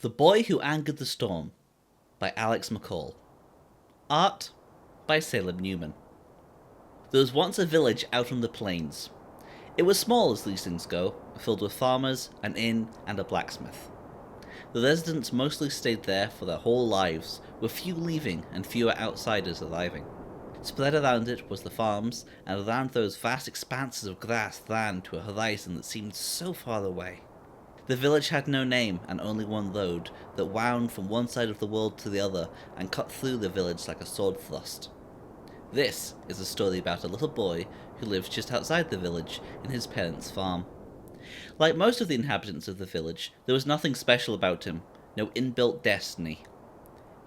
The Boy Who Angered the Storm by Alex McCall. Art by Salem Newman. There was once a village out on the plains. It was small as these things go, filled with farmers, an inn, and a blacksmith. The residents mostly stayed there for their whole lives, with few leaving and fewer outsiders arriving. Spread around it was the farms, and around those vast expanses of grass ran to a horizon that seemed so far away. The village had no name and only one road that wound from one side of the world to the other and cut through the village like a sword thrust. This is a story about a little boy who lived just outside the village in his parents' farm. Like most of the inhabitants of the village, there was nothing special about him, no inbuilt destiny.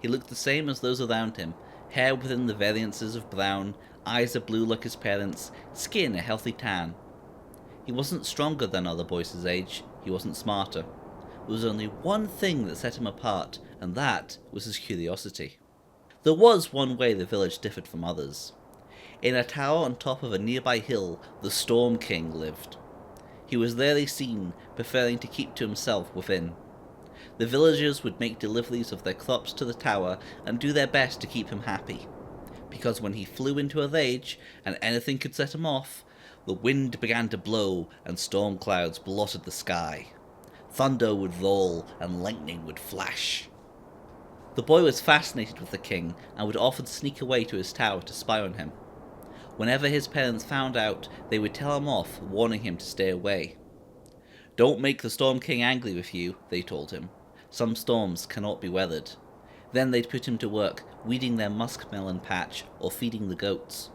He looked the same as those around him, hair within the variances of brown, eyes are blue like his parents', skin a healthy tan. He wasn't stronger than other boys his age, he wasn't smarter. There was only one thing that set him apart, and that was his curiosity. There was one way the village differed from others. In a tower on top of a nearby hill, the Storm King lived. He was rarely seen, preferring to keep to himself within. The villagers would make deliveries of their crops to the tower and do their best to keep him happy, because when he flew into a rage, and anything could set him off, the wind began to blow and storm clouds blotted the sky. Thunder would roll and lightning would flash. The boy was fascinated with the king and would often sneak away to his tower to spy on him. Whenever his parents found out, they would tell him off, warning him to stay away. "Don't make the Storm King angry with you," they told him. "Some storms cannot be weathered." Then they'd put him to work, weeding their muskmelon patch or feeding the goats.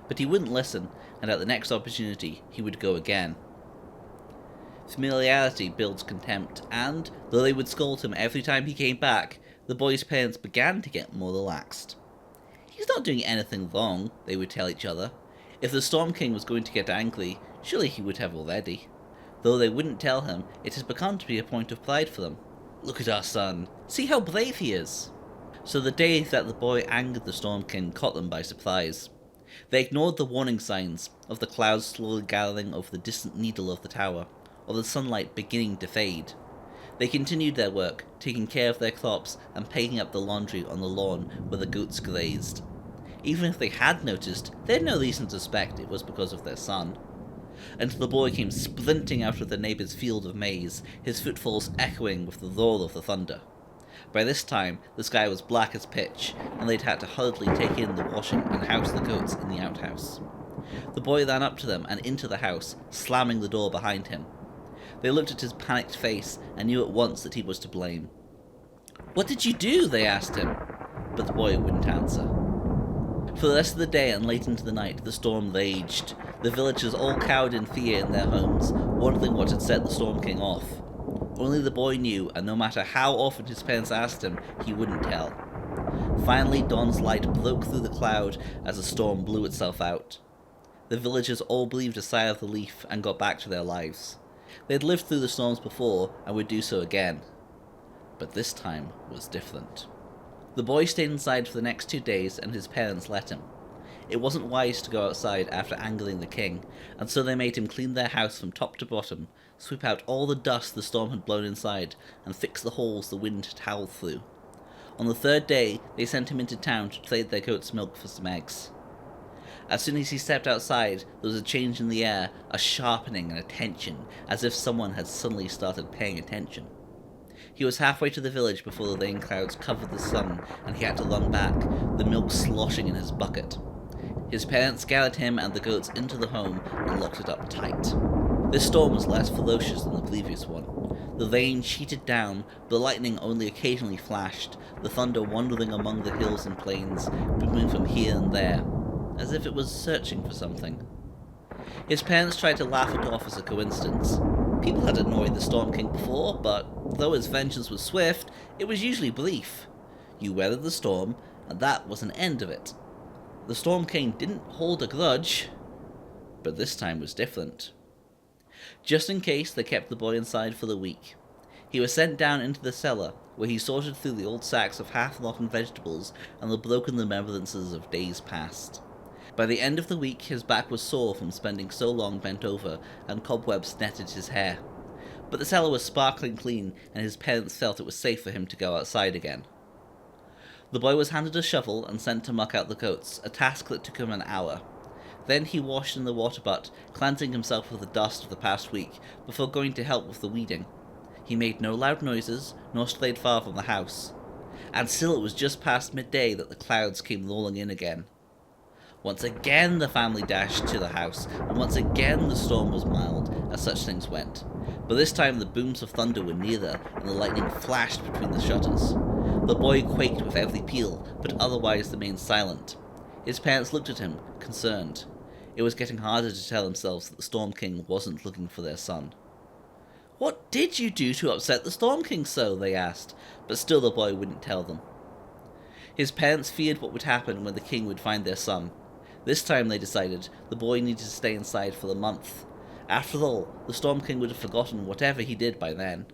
But he wouldn't listen, and at the next opportunity he would go again. Familiarity builds contempt, and, though they would scold him every time he came back, the boy's parents began to get more relaxed. "He's not doing anything wrong," they would tell each other. "If the Storm King was going to get angry, surely he would have already." Though they wouldn't tell him, it has become to be a point of pride for them. "Look at our son, see how brave he is." So the day that the boy angered the Storm King caught them by surprise. They ignored the warning signs of the clouds slowly gathering over the distant needle of the tower, or the sunlight beginning to fade. They continued their work, taking care of their crops and picking up the laundry on the lawn where the goats grazed. Even if they had noticed, they had no reason to suspect it was because of their son. Until the boy came sprinting out of the neighbour's field of maize, his footfalls echoing with the roar of the thunder. By this time, the sky was black as pitch, and they'd had to hurriedly take in the washing and house the goats in the outhouse. The boy ran up to them and into the house, slamming the door behind him. They looked at his panicked face and knew at once that he was to blame. "What did you do?" they asked him, but the boy wouldn't answer. For the rest of the day and late into the night, the storm raged. The villagers all cowered in fear in their homes, wondering what had set the Storm King off. Only the boy knew, and no matter how often his parents asked him, he wouldn't tell. Finally, dawn's light broke through the cloud as the storm blew itself out. The villagers all breathed a sigh of relief and got back to their lives. They had lived through the storms before and would do so again. But this time was different. The boy stayed inside for the next 2 days, and his parents let him. It wasn't wise to go outside after angering the king, and so they made him clean their house from top to bottom, sweep out all the dust the storm had blown inside, and fix the holes the wind had howled through. On the 3rd day, they sent him into town to trade their goat's milk for some eggs. As soon as he stepped outside, there was a change in the air, a sharpening and a tension, as if someone had suddenly started paying attention. He was halfway to the village before the rain clouds covered the sun, and he had to run back, the milk sloshing in his bucket. His parents gathered him and the goats into the home and locked it up tight. This storm was less ferocious than the previous one. The rain sheeted down, the lightning only occasionally flashed, the thunder wandering among the hills and plains, booming from here and there, as if it was searching for something. His parents tried to laugh it off as a coincidence. People had annoyed the Storm King before, but though his vengeance was swift, it was usually brief. You weathered the storm, and that was an end of it. The Storm King didn't hold a grudge, but this time was different. Just in case, they kept the boy inside for the week. He was sent down into the cellar, where he sorted through the old sacks of half-rotten vegetables and the broken remembrances of days past. By the end of the week, his back was sore from spending so long bent over, and cobwebs netted his hair. but the cellar was sparkling clean, and his parents felt it was safe for him to go outside again. The boy was handed a shovel and sent to muck out the goats, a task that took him an hour. Then he washed in the water butt, cleansing himself with the dust of the past week, before going to help with the weeding. He made no loud noises, nor strayed far from the house. And still it was just past midday that the clouds came rolling in again. Once again the family dashed to the house, and once again the storm was mild, as such things went. But this time the booms of thunder were nearer, and the lightning flashed between the shutters. The boy quaked with every peal, but otherwise remained silent. His parents looked at him, concerned. It was getting harder to tell themselves that the Storm King wasn't looking for their son. "What did you do to upset the Storm King so?" they asked, but still the boy wouldn't tell them. His parents feared what would happen when the king would find their son. This time, they decided, the boy needed to stay inside for a month. After all, the Storm King would have forgotten whatever he did by then.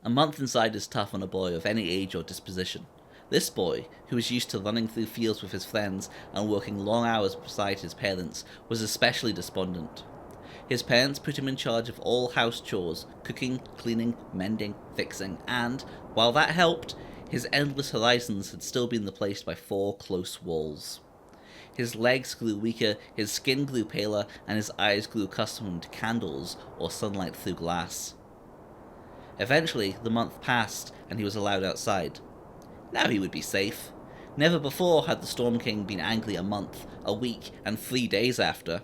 A month inside is tough on a boy of any age or disposition. This boy, who was used to running through fields with his friends and working long hours beside his parents, was especially despondent. His parents put him in charge of all house chores, cooking, cleaning, mending, fixing, and, while that helped, his endless horizons had still been replaced by 4 close walls. His legs grew weaker, his skin grew paler, and his eyes grew accustomed to candles or sunlight through glass. Eventually, the month passed, and he was allowed outside. Now he would be safe. Never before had the Storm King been angry a month, a week, and 3 days after.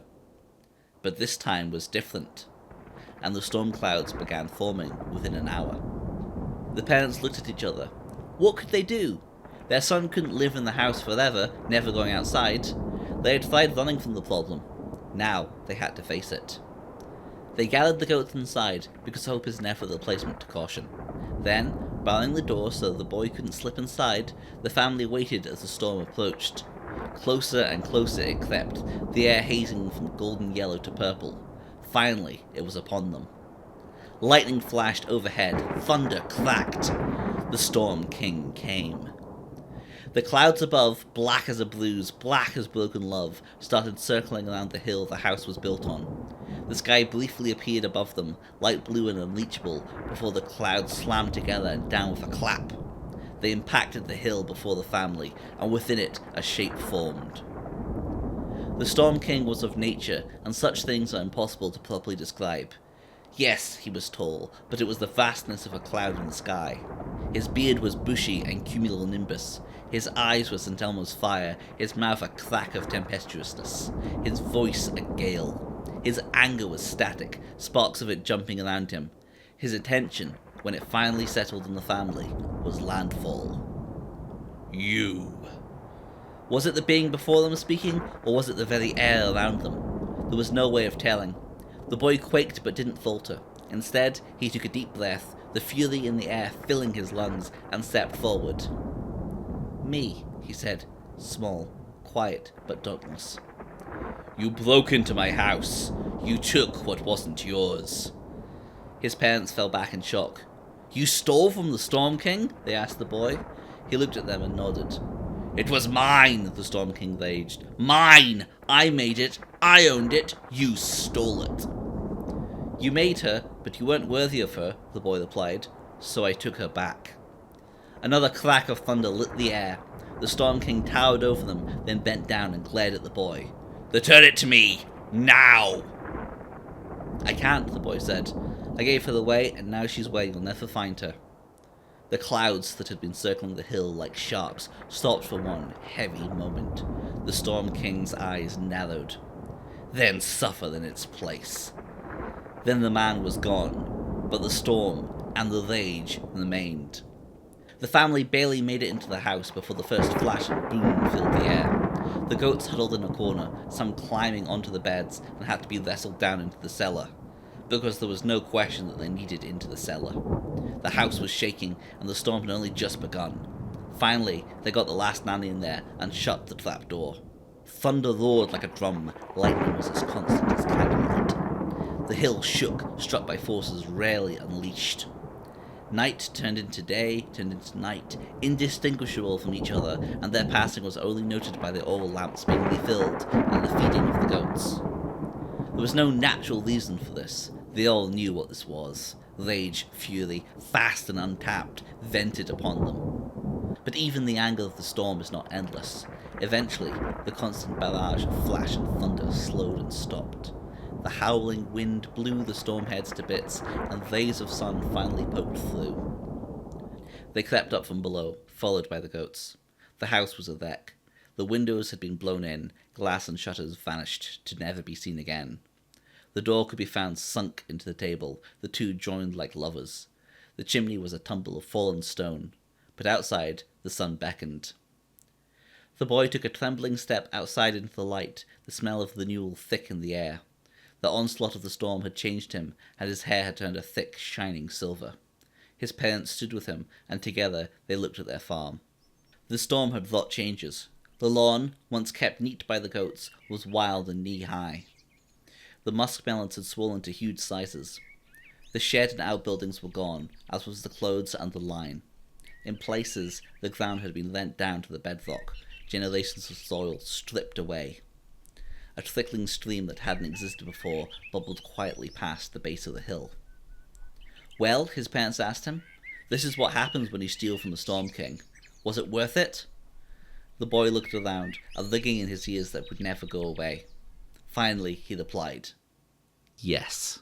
But this time was different, and the storm clouds began forming within an hour. The parents looked at each other. What could they do? Their son couldn't live in the house forever, never going outside. They had tried running from the problem. Now they had to face it. They gathered the goats inside, because hope is never the replacement to caution. Then, barring the door so the boy couldn't slip inside, the family waited as the storm approached. Closer and closer it crept, the air hazing from golden yellow to purple. Finally, it was upon them. Lightning flashed overhead, thunder cracked. The Storm King came. The clouds above, black as a bruise, black as broken love, started circling around the hill the house was built on. The sky briefly appeared above them, light blue and unreachable, before the clouds slammed together and down with a clap. They impacted the hill before the family, and within it a shape formed. The Storm King was of nature, and such things are impossible to properly describe. Yes, he was tall, but it was the vastness of a cloud in the sky. His beard was bushy and cumulonimbus. His eyes were St. Elmo's fire, his mouth a crack of tempestuousness, his voice a gale. His anger was static, sparks of it jumping around him. His attention, when it finally settled on the family, was landfall. You. Was it the being before them speaking, or was it the very air around them? There was no way of telling. The boy quaked but didn't falter. Instead, he took a deep breath, the fury in the air filling his lungs, and stepped forward. Me, he said, small, quiet, but dauntless. You broke into my house. You took what wasn't yours. His parents fell back in shock. You stole from the Storm King? They asked the boy. He looked at them and nodded. It was mine, the Storm King raged. Mine! I made it. I owned it. You stole it. You made her, but you weren't worthy of her, the boy replied, so I took her back. Another crack of thunder lit the air. The Storm King towered over them, then bent down and glared at the boy. Return it to me! Now! I can't, the boy said. I gave her away, and now she's where you'll never find her. The clouds that had been circling the hill like sharks stopped for one heavy moment. The Storm King's eyes narrowed. Then suffer in its place. Then the man was gone, but the storm and the rage remained. The family barely made it into the house before the first flash and boom filled the air. The goats huddled in a corner, some climbing onto the beds, and had to be wrestled down into the cellar, because there was no question that they needed into the cellar. The house was shaking, and the storm had only just begun. Finally, they got the last nanny in there and shut the trap door. Thunder roared like a drum, lightning was as constant as candlelit. The hill shook, struck by forces rarely unleashed. Night turned into day, turned into night, indistinguishable from each other, and their passing was only noted by the oil lamps being refilled and the feeding of the goats. There was no natural reason for this. They all knew what this was. Rage, fury, fast and untapped, vented upon them. But even the anger of the storm is not endless. Eventually, the constant barrage of flash and thunder slowed and stopped. The howling wind blew the stormheads to bits, and rays of sun finally poked through. They crept up from below, followed by the goats. The house was a wreck. The windows had been blown in, glass and shutters vanished, to never be seen again. The door could be found sunk into the table, the two joined like lovers. The chimney was a tumble of fallen stone, but outside the sun beckoned. The boy took a trembling step outside into the light, the smell of renewal thick in the air. The onslaught of the storm had changed him, and his hair had turned a thick, shining silver. His parents stood with him, and together they looked at their farm. The storm had wrought changes. The lawn, once kept neat by the goats, was wild and knee-high. The muskmelons had swollen to huge sizes. The shed and outbuildings were gone, as was the clothes and the line. In places, the ground had been rent down to the bedrock, generations of soil stripped away. A trickling stream that hadn't existed before bubbled quietly past the base of the hill. "Well," his parents asked him, "this is what happens when you steal from the Storm King. Was it worth it?" The boy looked around, a ringing in his ears that would never go away. Finally, he replied, "Yes."